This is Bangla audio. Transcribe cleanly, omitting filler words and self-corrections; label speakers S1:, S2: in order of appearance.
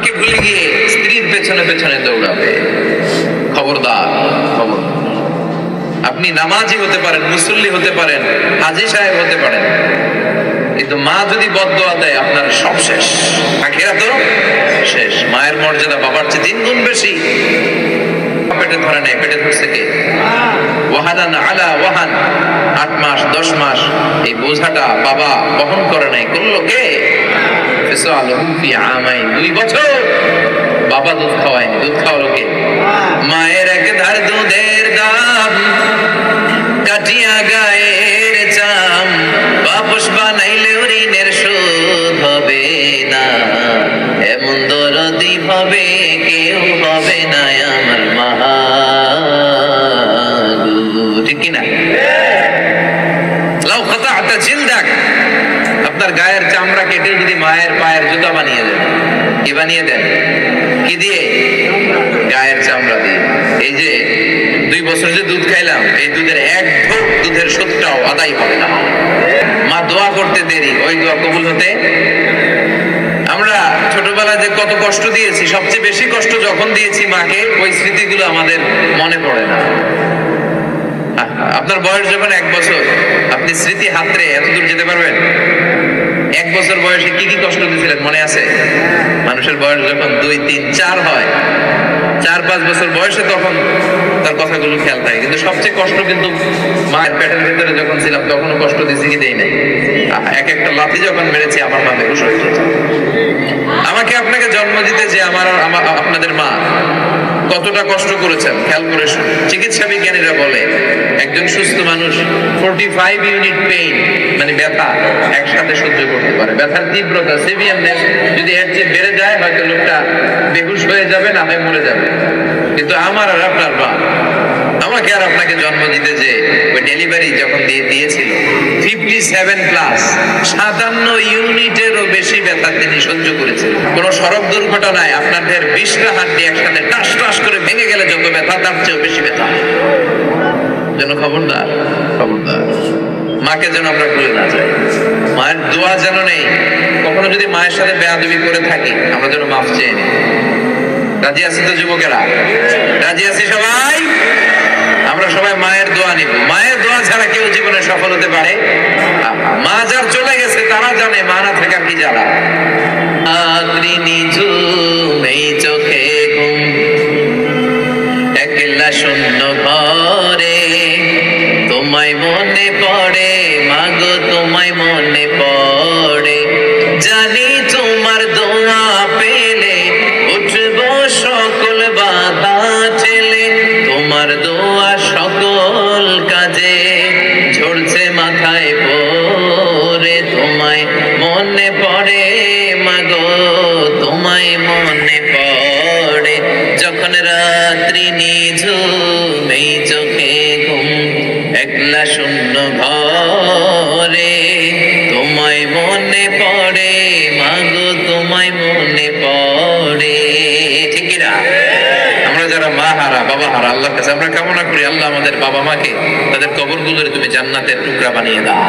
S1: মাকে ভুলে গিয়ে স্ত্রীর পেছনে পেছনে দৌড়াবে। খবরদার, খবর। আপনি নামাজি হতে পারেন, মুসল্লি হতে পারেন, হাজী সাহেব হতে পারেন, কিন্তু মা যদি বদদোয়া দেয় আপনার সব শেষ, আখিরাত শেষ। মায়ের মর্যাদা বাবার চেয়ে 3 গুণ বেশি। পেটে ধরে নেয়, পেটে ধরছে কে? ওয়াহানান আলা ওয়াহান, 8 মাস 10 মাস এই বোঝাটা বাবা বহন করে নাই, করলো কে? ফিসালুহু ফি আমাইন, 2 বছর বাবা দুধ খাওয়ায়নি, দুধ খাওয়ালো কে? মায়ের এক ধার দুধের দাম কাটিয়া গায়ের চাম, বাপস বানাইলে ঋণের শোধ হবে না, এমন দরদি হবে কেউ হবে না আমার মা। ঠিক কিনা? লাউ খাতা'তা জিলদাক, আপনার গায়ের চামড়া কেটে যদি মায়ের পায়ের জুতা বানিয়ে দেন, কি বানিয়ে দেন? কি দিয়ে? গায়ের চামড়া দিয়ে। এই যে 2 বছর যে দুধ খাইলাম, এই দুধের 1 ঢোক দুধের শোধটাও আদায় হবে না। মা দোয়া করতে দেরি, ওই দোয়া কবুল হতে। আমরা ছোটবেলায় যে কত কষ্ট দিয়েছি, সবচেয়ে বেশি কষ্ট যখন দিয়েছি মাকে, ওই স্মৃতিগুলো আমাদের মনে পড়ে না। আপনার বয়স যখন 1 বছর, আপনি স্মৃতি হাতরে এত দূর যেতে পারবেন? 1 বছর বয়সে কি কি কষ্ট দিয়েছিলেন মনে আছে? মানুষের বয়স যখন 2, 3, 4 হয়, 4-5 বছর বয়সে তখন তার কথাগুলো খেয়াল থাকে, কিন্তু সবচেয়ে কষ্ট কিন্তু মায়ের পেটের ভিতরে যখন ছিলাম তখনও কষ্ট দিয়েছি কি দেই নাই? এক একটা লাথি যখন মেরেছি আমার মা বেহুশ হয়ে গেছে। আমাকে আপনাকে জন্ম দিতে যে আপনাদের মা কতটা কষ্ট করেছেন খেয়াল করে শুনুন। চিকিৎসা বিজ্ঞানীরা বলে একজন সুস্থ মানুষ 45 ইউনিট পেইন, মানে ব্যথা একসাথে সহ্য করতে পারে। ব্যথার তীব্রতা, সিভিয়ারনেস যদি এর চেয়ে বেড়ে যায় হয়তো লোকটা বেহুশ হয়ে যাবে, না হয় মরে যাবে। কিন্তু আমার আর আপনার মা আমাকে আর আপনাকে জন্ম দিতে যে ওই ডেলিভারি যখন দিয়েছিল 57+, 57 ইউনিটেরও বেশি ব্যথা তিনি সহ্য করেছেন। কোন সড়ক দুর্ঘটনায় আপনাদের 20টা হাড্ডি একসাথে টাস টাস করে ভেঙে গেলে যত ব্যথা, তার চেয়েও বেশি ব্যথা। যেন খবরদার, খবরদার, মাকে যেন আমরা ভুলে না যাই। মায়ের দোয়া যেন নেই। কখনো যদি মায়ের সাথে বেয়াদবি করে থাকি, আমরা যেন মাফ চেয়ে নিই। রাজি আছি তো যুবকেরা? রাজি আছি সবাই? আমরা সবাই মায়ের দোয়া নিব। মায়ের দোয়া ছাড়া কেউ জীবনে সফল হতে পারে? মা যার চলে গেছে তারা জানে মা না থাকা কি জ্বালা। এই চোখে ঘুম, একলা শূন্য ঘরে, তোমায় মনে পড়ে মাগো, তোমায় মনে পড়ে, জানি তোমার দোয়া পেলে উঠবো সকল বাধা ঠেলে, তোমার দোয়া সকল কাজে ঝরছে মাথায় পড়ে, তোমায় মনে পড়ে মাগো, তোমায় মনে পড়ে, যখন রাত্রি নিঝুম এই চোখে ঘুম, একলা শূন্য ঘরে, তোমায় মনে পড়ে মাগো, তোমায় মনে পড়ে। ঠিক না? আমরা যারা মা হারা, বাবা হারা, আল্লাহর কাছে আমরা কামনা করি আল্লাহ আমাদের বাবা মাকে, তাদের কবরগুলোরে তুমি জান্নাতের টুকরা বানিয়ে দাও।